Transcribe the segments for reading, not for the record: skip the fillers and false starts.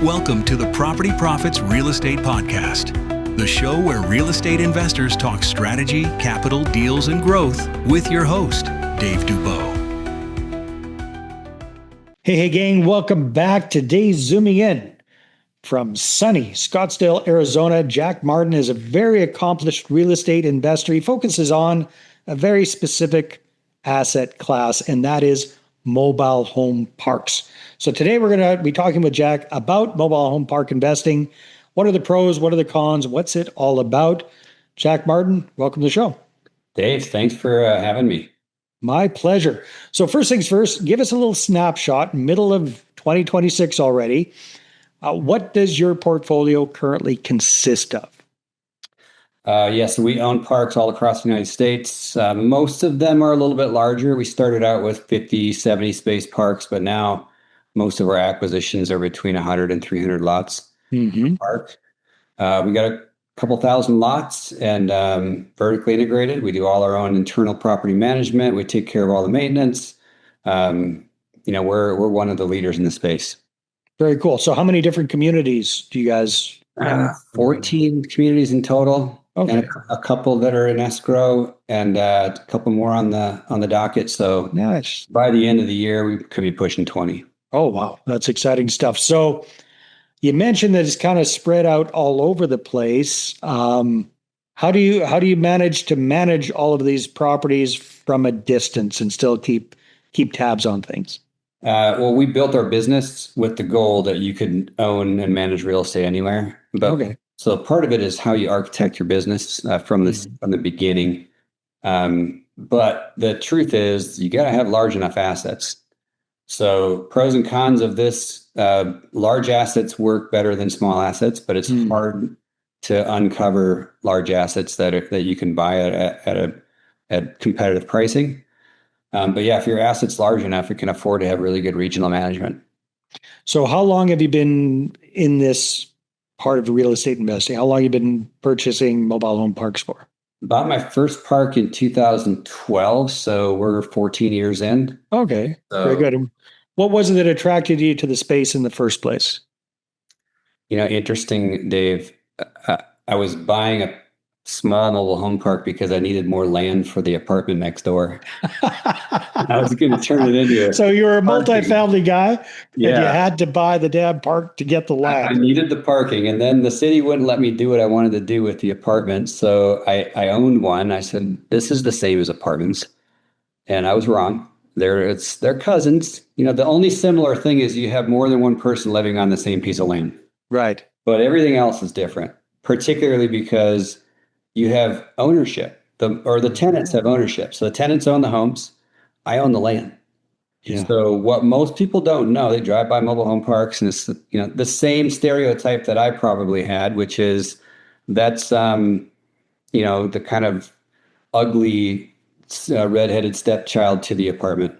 Welcome to the Property Profits Real Estate Podcast, the show where real estate investors talk strategy, capital, deals, and growth with your host, Dave Dubeau. Hey, gang, welcome back. Today, zooming in from sunny Scottsdale, Arizona. Jack Martin is a very accomplished real estate investor. He focuses on a very specific asset class, and that is mobile home parks. So today we're going to be talking with Jack about mobile home park investing. What are the pros? What are the cons? What's it all about? Jack Martin, welcome to the show. Dave, thanks for having me. My pleasure. So first things first, give us a little snapshot, middle of 2026 already. What does your portfolio currently consist of? Yes, we own parks all across the United States. Most of them are a little bit larger. We started out with 50, 70 space parks, but now most of our acquisitions are between 100 and 300 lots per park. We got a couple thousand lots and vertically integrated. We do all our own internal property management. We take care of all the maintenance. We're one of the leaders in the space. Very cool. So how many different communities do you guys have? 14 communities in total. Okay. And a couple that are in escrow and a couple more on the docket. So nice. By the end of the year, we could be pushing 20. Oh, wow. That's exciting stuff. So you mentioned that it's kind of spread out all over the place. How do you manage all of these properties from a distance and still keep tabs on things? Well, we built our business with the goal that you could own and manage real estate anywhere. Okay. So part of it is how you architect your business from the beginning. But the truth is you got to have large enough assets. So pros and cons of this, large assets work better than small assets, but it's hard to uncover large assets that you can buy at competitive pricing. But yeah, if your asset's large enough, it can afford to have really good regional management. So how long have you been in this part of real estate investing? How long have you been purchasing mobile home parks for? Bought my first park in 2012, so we're 14 years in. Okay, very good. What was it that attracted you to the space in the first place? Interesting, Dave. I was buying a small mobile home park because I needed more land for the apartment next door. I was going to turn it into it. So you were a multifamily guy, and Yeah. you had to buy the damn park to get the land. I needed the parking, and then the city wouldn't let me do what I wanted to do with the apartments. So I owned one. I said, this is the same as apartments. And I was wrong. They're cousins. The only similar thing is you have more than one person living on the same piece of land. Right. But everything else is different, particularly because you have ownership, the tenants have ownership. So the tenants own the homes. I own the land. Yeah. So what most people don't know, they drive by mobile home parks and it's, the same stereotype that I probably had, which is that's, the kind of ugly redheaded stepchild to the apartment.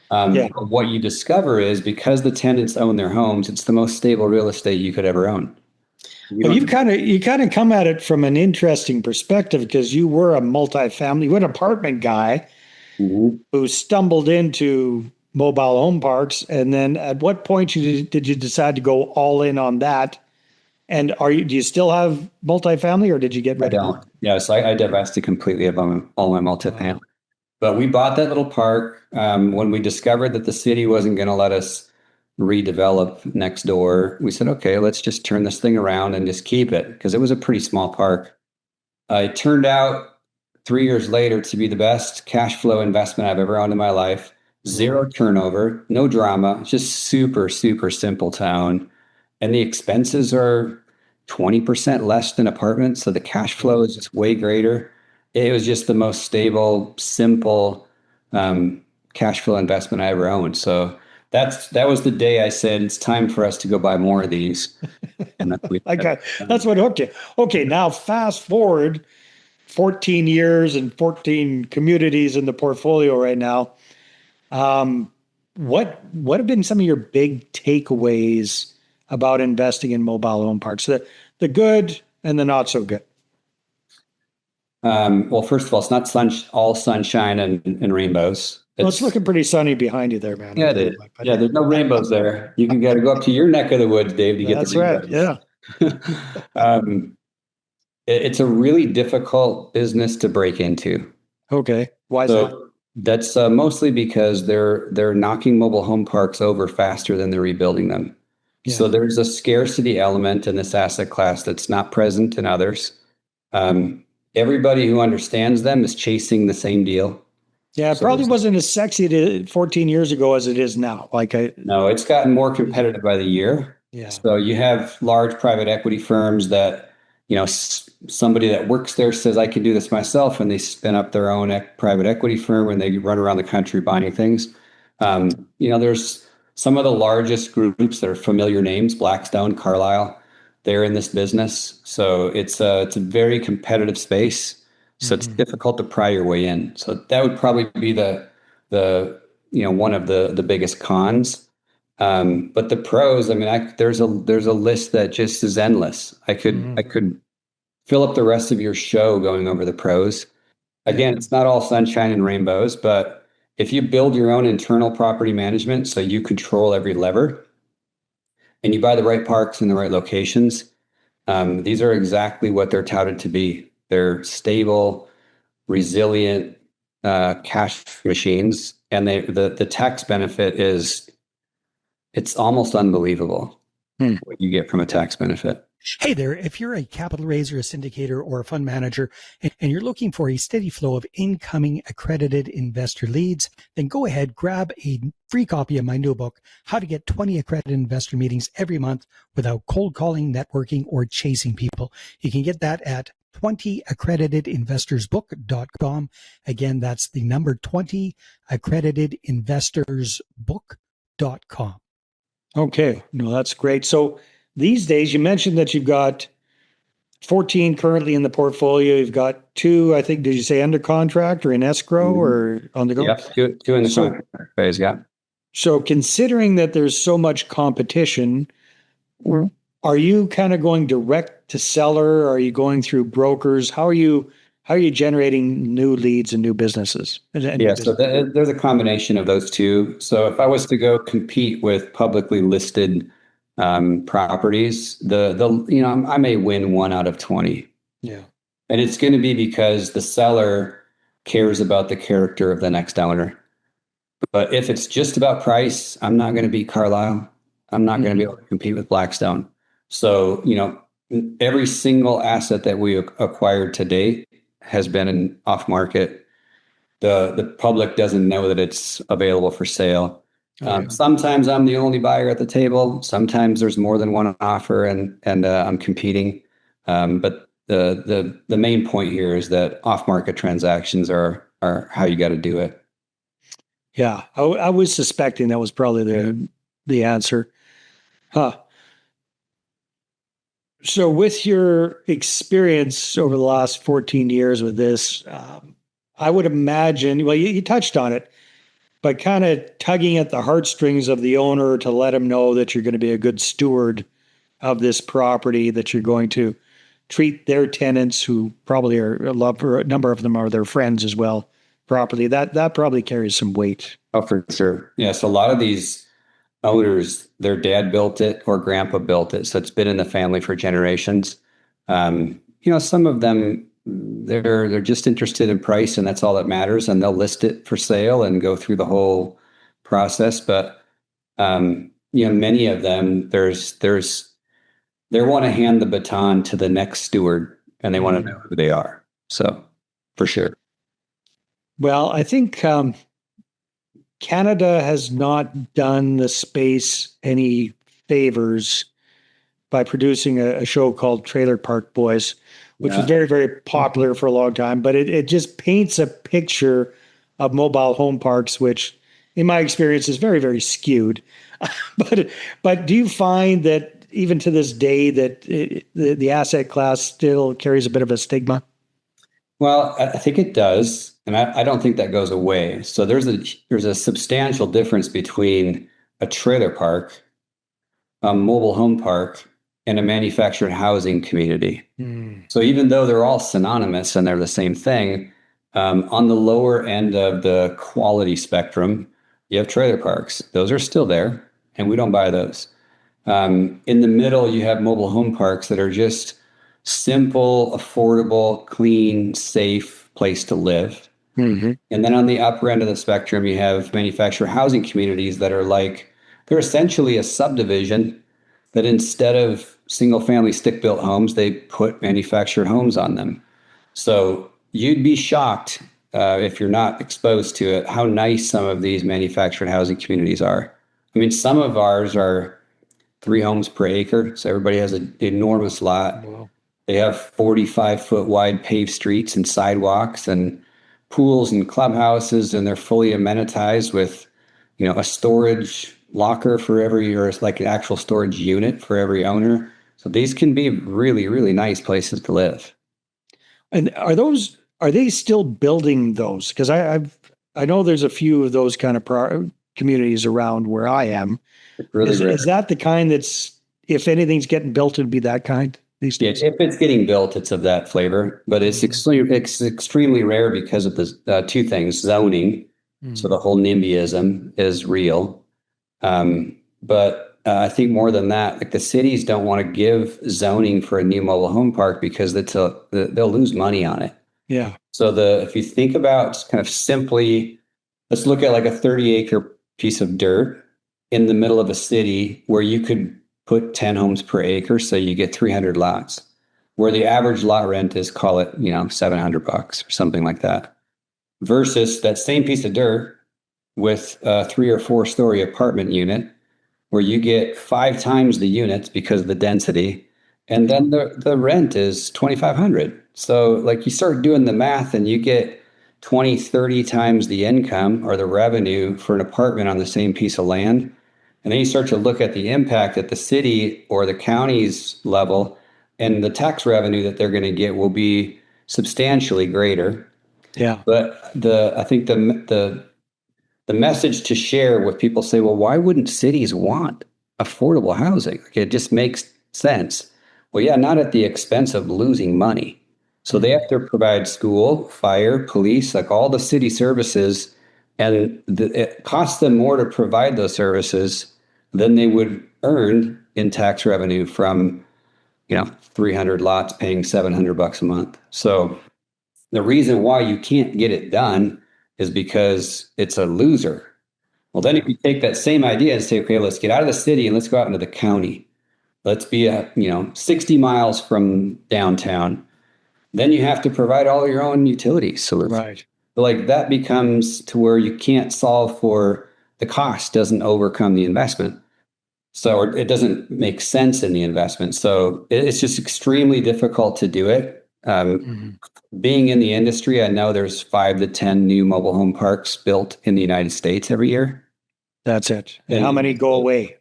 What you discover is because the tenants own their homes, it's the most stable real estate you could ever own. Well, you kind of come at it from an interesting perspective because you were a multifamily, an apartment guy who stumbled into mobile home parks. And then at what point did you decide to go all in on that? And do you still have multifamily or did you get rid of it? Yeah, so I divested completely of all my multifamily. But we bought that little park when we discovered that the city wasn't going to let us redevelop next door. We said, okay, let's just turn this thing around and just keep it because it was a pretty small park. It turned out 3 years later to be the best cash flow investment I've ever owned in my life. Zero turnover, no drama, just super, super simple town. And the expenses are 20% less than apartments. So the cash flow is just way greater. It was just the most stable, simple cash flow investment I ever owned. So that was the day I said, it's time for us to go buy more of these. And that's what hooked you. Okay, now fast forward 14 years and 14 communities in the portfolio right now. What have been some of your big takeaways about investing in mobile home parks? The good and the not so good. Well, first of all, it's not all sunshine and rainbows. Well, it's looking pretty sunny behind you there, man. Yeah, it is. Yeah, there's no rainbows there. You can gotta go up to your neck of the woods, Dave, to get the That's right. rainbows. Yeah. It's a really difficult business to break into. Okay. Why is that? So that's mostly because they're knocking mobile home parks over faster than they're rebuilding them. Yeah. So there's a scarcity element in this asset class that's not present in others. Everybody who understands them is chasing the same deal. Yeah, it So probably wasn't as sexy 14 years ago as it is now. no, it's gotten more competitive by the year. Yeah. So you have large private equity firms that, somebody that works there says, I can do this myself. And they spin up their own private equity firm and they run around the country buying things. There's some of the largest groups that are familiar names, Blackstone, Carlyle, they're in this business. So it's a very competitive space. So it's difficult to pry your way in. So that would probably be the one of the biggest cons. But the pros, there's a list that just is endless. I could fill up the rest of your show going over the pros. Again, it's not all sunshine and rainbows, but if you build your own internal property management, so you control every lever, and you buy the right parks in the right locations, these are exactly what they're touted to be. They're stable, resilient cash machines, and the tax benefit it's almost unbelievable what you get from a tax benefit. Hey there, if you're a capital raiser, a syndicator, or a fund manager, and you're looking for a steady flow of incoming accredited investor leads, then go ahead, grab a free copy of my new book, How to Get 20 Accredited Investor Meetings Every Month Without Cold Calling, Networking, or Chasing People. You can get that at 20accreditedinvestorsbook.com. Again, that's the number 20accreditedinvestorsbook.com. Okay. No, that's great. So these days, you mentioned that you've got 14 currently in the portfolio. You've got 2, I think, did you say under contract or in escrow or on the go? Yep, two in the contract phase, yeah. So considering that there's so much competition, are you kind of going direct to seller? Are you going through brokers? How are you generating new leads and new businesses? So there's a combination of those two. So if I was to go compete with publicly listed properties, I may win 1 out of 20. Yeah. And it's going to be because the seller cares about the character of the next owner. But if it's just about price, I'm not going to beat Carlyle. I'm not going to be able to compete with Blackstone. So, every single asset that we acquired to date has been an off market. The public doesn't know that it's available for sale. Sometimes I'm the only buyer at the table. Sometimes there's more than one offer and I'm competing. But the main point here is that off-market transactions are how you got to do it. Yeah, I was suspecting that was probably the answer. Huh. So with your experience over the last 14 years with this, I would imagine, well, you touched on it, but kind of tugging at the heartstrings of the owner to let him know that you're going to be a good steward of this property, that you're going to treat their tenants, who probably are a number of them are their friends as well, properly. That probably carries some weight. Oh, for sure. Yes, a lot of these owners, their dad built it or grandpa built it, so it's been in the family for generations. Some of them, they're just interested in price, and that's all that matters, and they'll list it for sale and go through the whole process. But many of them, they want to hand the baton to the next steward, and they want to know who they are. So, for sure. Well, I think Canada has not done the space any favors by producing a show called Trailer Park Boys, which was very, very popular for a long time. But it just paints a picture of mobile home parks, which in my experience is very, very skewed. But do you find that even to this day that the asset class still carries a bit of a stigma? Well, I think it does. And I don't think that goes away. So there's a substantial difference between a trailer park, a mobile home park, and a manufactured housing community. So even though they're all synonymous and they're the same thing, On the lower end of the quality spectrum, you have trailer parks. Those are still there, and we don't buy those. In the middle, you have mobile home parks that are just simple, affordable, clean, safe place to live. Mm-hmm. And then on the upper end of the spectrum, you have manufactured housing communities that are like, they're essentially a subdivision that instead of single family stick built homes, they put manufactured homes on them. So you'd be shocked if you're not exposed to it, how nice some of these manufactured housing communities are. I mean, some of ours are 3 homes per acre. So everybody has an enormous lot. Wow. They have 45-foot wide paved streets and sidewalks and pools and clubhouses, and they're fully amenitized with, a storage locker for every, or it's like an actual storage unit for every owner. So these can be really, really nice places to live. And are they still building those? Because I know there's a few of those kind of communities around where I am. Really Is that the kind that's, if anything's getting built, it'd be that kind these days? If it's getting built, it's of that flavor, but it's extremely rare because of the 2 things: zoning. So the whole NIMBYism is real. But I think more than that, like the cities don't want to give zoning for a new mobile home park because they'll lose money on it. Yeah. So if you think about kind of simply, let's look at like a 30-acre piece of dirt in the middle of a city where you could put 10 homes per acre, so you get 300 lots, where the average lot rent is, call it, $700 or something like that, versus that same piece of dirt with a 3 or 4 story apartment unit where you get 5 times the units because of the density, and then the rent is $2,500. So like you start doing the math and you get 20, 30 times the income or the revenue for an apartment on the same piece of land. And then you start to look at the impact at the city or the county's level, and the tax revenue that they're going to get will be substantially greater. Yeah. But I think the message to share with people say, well, why wouldn't cities want affordable housing? Like, it just makes sense. Well, yeah, not at the expense of losing money. So they have to provide school, fire, police, like all the city services, and it costs them more to provide those services than they would earn in tax revenue from, 300 lots paying $700 a month. So the reason why you can't get it done is because it's a loser. Well, then if you take that same idea and say, okay, let's get out of the city and let's go out into the county. Let's be 60 miles from downtown. Then you have to provide all your own utilities. So Right. like that becomes to where you can't solve for the cost, doesn't overcome the investment. So it doesn't make sense in the investment. So it's just extremely difficult to do it. Being in the industry, I know there's 5 to 10 new mobile home parks built in the United States every year. That's it. And how many go away?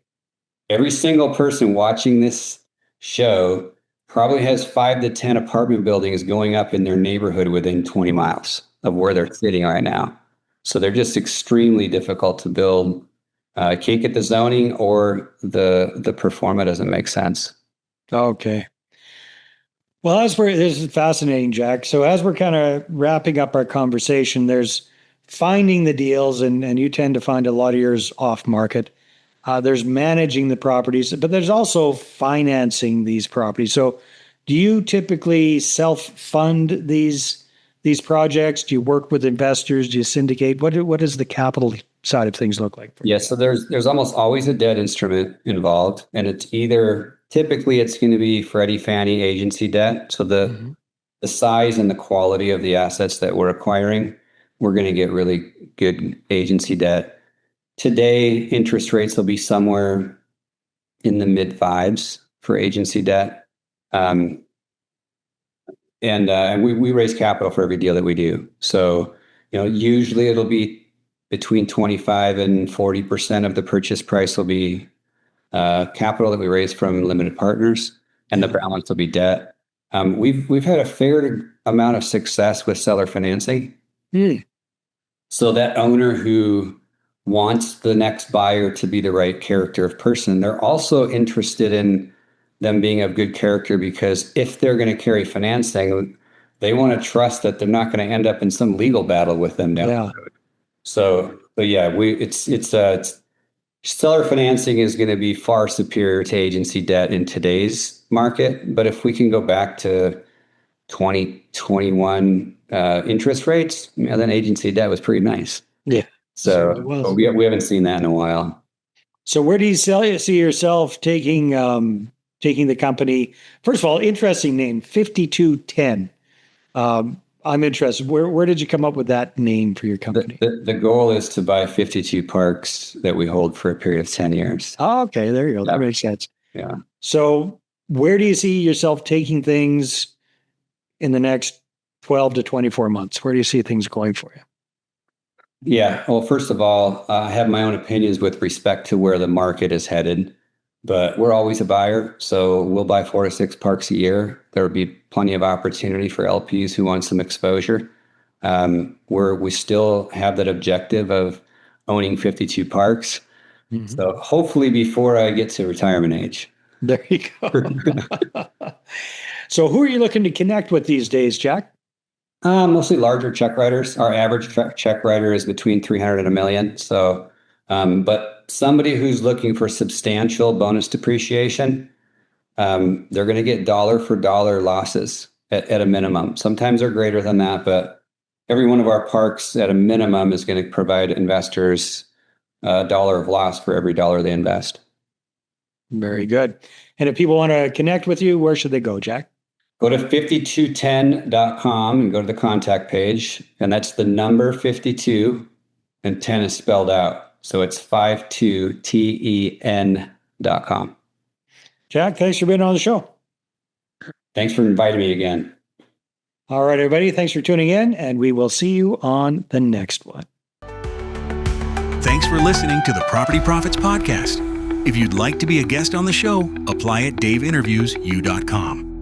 Every single person watching this show probably has 5 to 10 apartment buildings going up in their neighborhood within 20 miles of where they're sitting right now. So they're just extremely difficult to build. Can't get the zoning, or the pro forma doesn't make sense. Okay. Well, this is fascinating, Jack. So as we're kind of wrapping up our conversation, there's finding the deals, and you tend to find a lot of yours off market. There's managing the properties, but there's also financing these properties. So do you typically self-fund these projects? Do you work with investors? Do you syndicate? What does the capital side of things look like? Yes, so there's almost always a debt instrument involved, and typically it's going to be Freddie, Fannie agency debt. So the size and the quality of the assets that we're acquiring, we're going to get really good agency debt. Today, interest rates will be somewhere in the mid 5s for agency debt. And we raise capital for every deal that we do. So, usually it'll be between 25 and 40% of the purchase price will be capital that we raise from limited partners, and the balance will be debt. We've had a fair amount of success with seller financing. So that owner who wants the next buyer to be the right character of person, they're also interested in them being of good character, because if they're going to carry financing, they want to trust that they're not going to end up in some legal battle with them down the road. So yeah, it's seller financing is going to be far superior to agency debt in today's market. But if we can go back to 2021 interest rates, then agency debt was pretty nice. Yeah. So we haven't seen that in a while. So where do you see yourself taking the company? First of all, interesting name, 5210. I'm interested. Where did you come up with that name for your company? The goal is to buy 52 parks that we hold for a period of 10 years. Oh, okay, there you go. That makes sense. Yeah. So where do you see yourself taking things in the next 12 to 24 months? Where do you see things going for you? Yeah. Well, first of all, I have my own opinions with respect to where the market is headed, but we're always a buyer. So we'll buy 4 to 6 parks a year. There will be plenty of opportunity for LPs who want some exposure. We still have that objective of owning 52 parks. Mm-hmm. So hopefully before I get to retirement age. There you go. So who are you looking to connect with these days, Jack? Mostly larger check writers. Our average check writer is between 300 and $1 million. So, but somebody who's looking for substantial bonus depreciation, they're going to get dollar for dollar losses at a minimum. Sometimes they're greater than that, but every one of our parks at a minimum is going to provide investors a dollar of loss for every dollar they invest. Very good. And if people want to connect with you, where should they go, Jack? Go to 5210.com and go to the contact page. And that's the number 52 and 10 is spelled out. So it's 52ten.com. Jack, thanks for being on the show. Thanks for inviting me again. All right, everybody. Thanks for tuning in, and we will see you on the next one. Thanks for listening to the Property Profits Podcast. If you'd like to be a guest on the show, apply at daveinterviews.com.